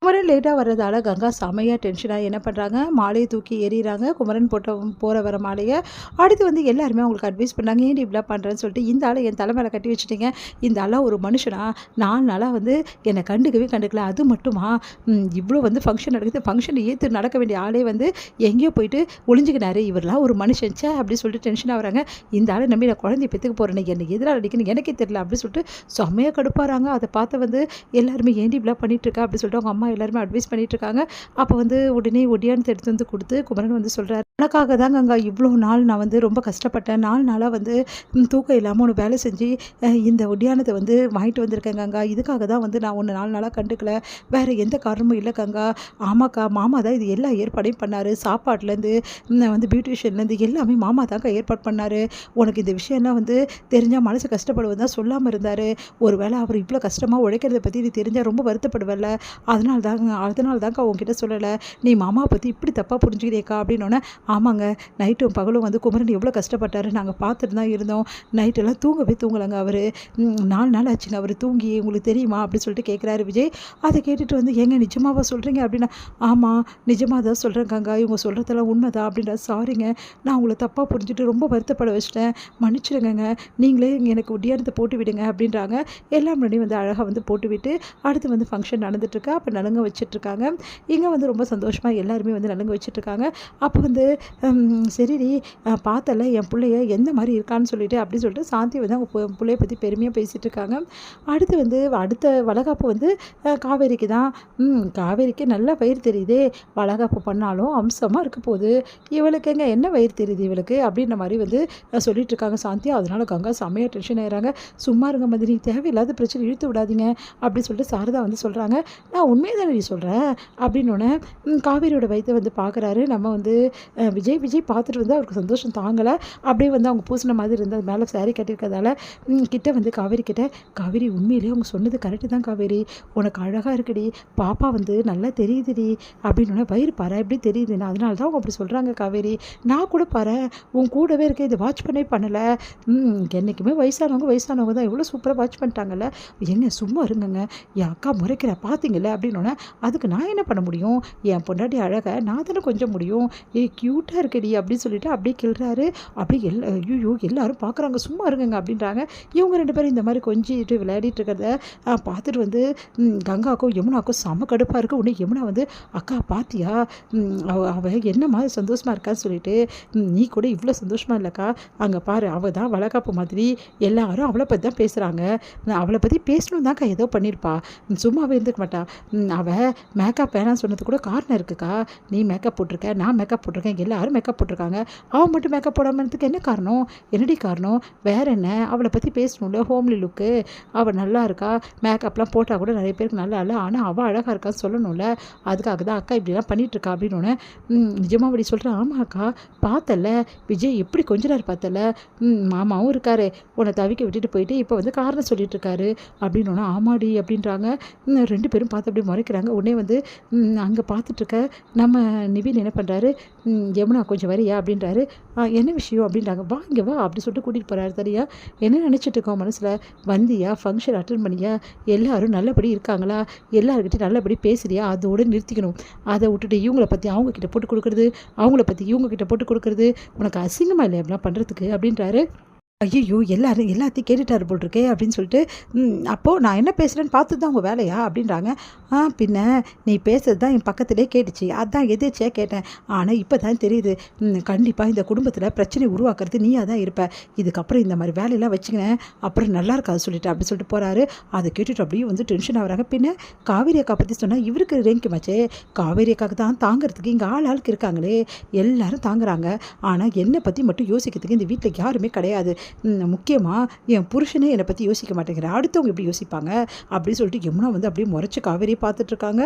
குமரன் லேட்டாக வர்றதால கங்கா செமையாக டென்ஷனாக என்ன பண்ணுறாங்க, மாலையை தூக்கி எறிகிறாங்க. குமரன் போகிற வர மாலையை அடுத்து வந்து எல்லாருமே அவங்களுக்கு அட்வைஸ் பண்ணாங்க. ஏன்டி இப்படிலாம் பண்ணுறேன்னு சொல்லிட்டு, இந்த ஆளை என் தலை மேலே கட்டி வச்சுட்டீங்க, இந்த ஆளாக ஒரு மனுஷனா 4 நாளாக வந்து என்னை கண்டுக்கல. அது மட்டுமா இவ்வளோ வந்து ஃபங்க்ஷன் நடக்குது, ஃபங்க்ஷன் ஏற்று நடக்க வேண்டிய ஆளே வந்து எங்கேயோ போயிட்டு ஒளிஞ்சிக்கினாரு, இவரெலாம் ஒரு மனுஷன் சே அப்படின்னு சொல்லிட்டு டென்ஷனாக வராங்க. இந்த ஆளை நம்பி நான் குழந்தைய பெற்றுக்க போகிறேன், என்னை எதிராக அடிக்கணும் எனக்கே தெரியல அப்படின்னு சொல்லிட்டு செம்மையாக கடுப்பாகிறாங்க. அதை பார்த்து வந்து எல்லாருமே ஏன்டி இப்படிலாம் பண்ணிகிட்ருக்கா அப்படின்னு சொல்லிட்டு அவங்க அம்மா எல்லாருமே அட்வைஸ் பண்ணிகிட்ருக்காங்க. அப்போ வந்து உடனே ஒடியானத்தை எடுத்து வந்து கொடுத்து குமரன் வந்து சொல்கிறார், உனக்காக தாங்க அங்கே இவ்வளோ நாள் நான் வந்து ரொம்ப கஷ்டப்பட்டேன், 4 நாளாக வந்து தூக்கம் இல்லாமல் ஒன்று வேலை செஞ்சு இந்த ஒடியானத்தை வந்து வாங்கிட்டு வந்திருக்கேன் கங்கா, இதுக்காக தான் வந்து நான் ஒன்று 4 நாளாக கண்டுக்கல, வேறு எந்த காரணமும் இல்லை கங்கா. ஆமாக்கா, மாமா தான் இது எல்லா ஏற்பாடையும் பண்ணார், சாப்பாட்லேருந்து வந்து பியூட்டிஷியன்லேருந்து எல்லாமே மாமா தாங்க ஏற்பாடு பண்ணார். உனக்கு இந்த விஷயம்லாம் வந்து தெரிஞ்சால் மனசு கஷ்டப்படுவது தான் சொல்லாமல் இருந்தார். ஒரு வேளை அவர் இவ்வளோ கஷ்டமாக உழைக்கிறத பற்றி நீ தெரிஞ்சால் ரொம்ப வருத்தப்படுவல்ல, அதனால தாங்க உங்ககிட்ட சொல்லலை, நீ மாமாவை பற்றி இப்படி தப்பாக புரிஞ்சுக்கிறேக்கா அப்படின்னோடனே, ஆமாங்க நைட்டும் பகலும் வந்து குமரன் எவ்வளோ கஷ்டப்பட்டார், நாங்கள் பார்த்துட்டு தான் இருந்தோம், நைட்டெல்லாம் தூங்கலைங்க அவர், 4 நாள் ஆச்சுங்க அவர் தூங்கி, உங்களுக்கு தெரியுமா அப்படின்னு சொல்லிட்டு கேட்குறாரு விஜய். அதை கேட்டுட்டு வந்து ஏங்க நிஜமாவா சொல்கிறீங்க அப்படின்னா, ஆமாம் நிஜமாக தான் சொல்கிறேன் கங்கா, இவங்க சொல்கிறதெல்லாம் உண்மைதான் அப்படின்ற, சாரிங்க நான் உங்களை தப்பாக புரிஞ்சுட்டு ரொம்ப வருத்தப்பட வச்சிட்டேன், மன்னிச்சிடுங்க, நீங்களே எனக்கு ஒடியானத்தை போட்டு விடுங்க அப்படின்றாங்க. எல்லாம் முன்னாடி வந்து அழகாக வந்து போட்டு விட்டு அடுத்து வந்து ஃபங்க்ஷன் நடந்துட்டுருக்கு. அப்போ நலுங்க வச்சிட்ருக்காங்க. இங்கே வந்து ரொம்ப சந்தோஷமாக எல்லாருமே வந்து நலுங்க வச்சிட்ருக்காங்க. அப்போ வந்து சரிடி பார்த்தல என் பிள்ளைய எந்த மாதிரி இருக்கான்னு சொல்லிட்டு அப்படின்னு சொல்லிட்டு சாந்தி வந்து அவங்க பிள்ளைய பற்றி பெருமையாக பேசிகிட்டு இருக்காங்க. அடுத்து வந்து அடுத்த வளகாப்பு வந்து காவேரிக்கு தான். காவேரிக்கு நல்லா வயிறு தெரியுதே, வளகாப்பு பண்ணாலும் அம்சமாக இருக்க போகுது, இவளுக்கு எங்கே என்ன வயிறு தெரியுது இவளுக்கு அப்படின்ற மாதிரி வந்து சொல்லிட்டு இருக்காங்க சாந்தி. அதனால கங்கா செம்மையாக டென்ஷன் ஆகிறாங்க. சும்மா இருங்க மதினி, தேவையில்லாத பிரச்சனை இழுத்து விடாதீங்க அப்படின்னு சொல்லிட்டு சாரதா வந்து சொல்கிறாங்க. நான் உண்மையை தானே சொல்கிறேன் அப்படின்னோடனே காவேரியோட வயிற்றை வந்து பார்க்குறாரு நம்ம வந்து விஜய் பார்த்துட்டு வந்து அவருக்கு சந்தோஷம் தாங்கலை. அப்படியே வந்து அவங்க பூசின மாதிரி இருந்து அது மேலே சாரி கட்டியிருக்கிறதால கிட்ட வந்து காவேரி கிட்ட, காவேரி உண்மையிலேயே அவங்க சொன்னது கரெக்டு தான் காவேரி, உனக்கு அழகாக இருக்குடி, பாப்பா வந்து நல்லா தெரியுதுடி அப்படின்னோடனே, வயிறு பாரு எப்படி தெரியுதுன்னு, அதனால தான் அவங்க அப்படி சொல்கிறாங்க காவேரி, நான் கூட பாரு உன் கூடவே இருக்கேன், இதை வாட்ச் பண்ணலை, என்றைக்குமே வயசானவங்க தான் எவ்வளோ சூப்பராக வாட்ச் பண்ணிட்டாங்கல்ல, எங்க சும்மா இருங்கங்க, என் அக்கா முறைக்கிற பார்த்தீங்கல்ல அப்படின்னோடனே, அதுக்கு நான் என்ன பண்ண முடியும், என் பொண்டாட்டி அழகை நான் தானே கொஞ்சம் முடியும், க்யூட்டாக இருக்கடி அப்படின்னு சொல்லிட்டு அப்படியே கிள்றாரு. அப்படியே ஐயோ எல்லாரும் பார்க்குறாங்க, சும்மா இருங்கங்க அப்படின்றாங்க. இவங்க 2 பேரும் இந்த மாதிரி கொஞ்சிட்டு விளையாடிட்டு இருக்கிறத பார்த்துட்டு வந்து கங்காவுக்கும் யமுனாவுக்கும் செம கடுப்பாக இருக்குது. உடனே யமுனா வந்து, அக்கா பார்த்தியா அவள் என்ன மாதிரி சந்தோஷமாக இருக்கான்னு சொல்லிட்டு, நீ கூட இவ்வளோ சந்தோஷமாக இல்லைக்கா, அங்கே பாரு அவள் தான் வளகாப்பு மாதிரி எல்லாரும் அவளை பற்றி தான் பேசுகிறாங்க, அவளை பற்றி பேசணும் தான்க்கா ஏதோ பண்ணியிருப்பா, சும்மாவே இருந்துக்க மாட்டா, அவள் மேக்கப் வேணான்னு சொன்னது கூட காரணம் இருக்குக்கா, நீ மேக்கப் போட்டிருக்க, நான் மேக்கப் போட்டிருக்கேன், எல்லாரும் மேக்கப் போட்டிருக்காங்க, அவள் மட்டும் மேக்கப் போடாமறதுக்கு என்ன காரணம், என்னடி காரணம், வேறு என்ன, அவளை பற்றி பேசணும்ல, ஹோம்லி லுக்கு, அவள் நல்லா இருக்கா, மேக்கப்லாம் போட்டால் கூட நிறைய பேருக்கு நல்லா இல்லை, ஆனால் அவள் அழகாக இருக்கான்னு சொல்லணும்ல, அதுக்காக தான் அக்கா இப்படிலாம் பண்ணிகிட்ருக்கா அப்படின்னோடனே, நிஜமாக அப்படி சொல்கிறேன், ஆமாம் அக்கா பார்த்தல விஜய் எப்படி கொஞ்சம் பார்த்தல, மாமாவும் இருக்காரு, உன்னை தவிக்க விட்டுட்டு போயிட்டு இப்போ வந்து காரணம் சொல்லிட்டு இருக்காரு அப்படின்னோன்னா, ஆமாடி அப்படின்றாங்க. 2 பேரும் பார்த்து அப்படியே முறைக்கிறாங்க. உடனே வந்து அங்கே பார்த்துட்ருக்க நம்ம நிவின் என்ன பண்ணுறாரு, யமுனா கொஞ்சம் வரியா அப்படின்றாரு. என்ன விஷயம் அப்படின்றாங்க. வா இங்கே வா அப்படி சொல்லிட்டு கூட்டிகிட்டு போகிறாரு. சரியா என்ன நினச்சிட்டு இருக்கோம் மனசில், வந்தியா ஃபங்க்ஷன் அட்டன் பண்ணியா, எல்லோரும் நல்லபடி இருக்காங்களா, எல்லாருக்கிட்டையும் நல்லபடி பேசுறியா, அதோடு நிறுத்திக்கணும், அதை விட்டுட்டு இவங்கள பற்றி அவங்கக்கிட்ட போட்டு கொடுக்குறது, அவங்கள பற்றி இவங்கக்கிட்ட போட்டு கொடுக்குறது உனக்கு அசிங்கமாக இல்லை அப்படிலாம் பண்ணுறதுக்கு அப்படின்றாரு. ஐயோ எல்லாத்தையும் கேட்டுட்டாரு போட்டிருக்கே அப்படின்னு சொல்லிட்டு, அப்போது நான் என்ன பேசுகிறேன்னு பார்த்து தான் உங்கள் வேலையா அப்படின்றாங்க. பின்ன நீ பேசுறது தான் என் பக்கத்துலேயே கேட்டுச்சு, அதான் எதேச்சியாக கேட்டேன், ஆனால் இப்போ தான் தெரியுது, கண்டிப்பாக இந்த குடும்பத்தில் பிரச்சனை உருவாக்குறது நீயாக தான் இருப்ப, இதுக்கப்புறம் இந்த மாதிரி வேலையெல்லாம் வச்சுக்கினேன் அப்புறம் நல்லா இருக்காது சொல்லிட்டு அப்படி சொல்லிட்டு போகிறாரு. அதை கேட்டுட்டு அப்படியே வந்து டென்ஷன் ஆகுறாங்க. பின்ன காவேரி அக்கா பற்றி சொன்னால் இவருக்கு ரேங்கிமாச்சே, காவேரி அக்காவுக்கு தான் தாங்கிறதுக்கு இங்கே ஆளுக்கு இருக்காங்களே, எல்லாரும் தாங்குறாங்க, ஆனால் என்னை பற்றி மட்டும் யோசிக்கிறதுக்கு இந்த வீட்டில் யாருமே கிடையாது, முக்கியமாக என் புருஷனே என்னை பற்றி யோசிக்க மாட்டேங்கிறேன், அடுத்தவங்க எப்படி யோசிப்பாங்க அப்படின்னு சொல்லிட்டு யமுனா வந்து அப்படியே முறைச்சி காவேரியை பார்த்துட்ருக்காங்க.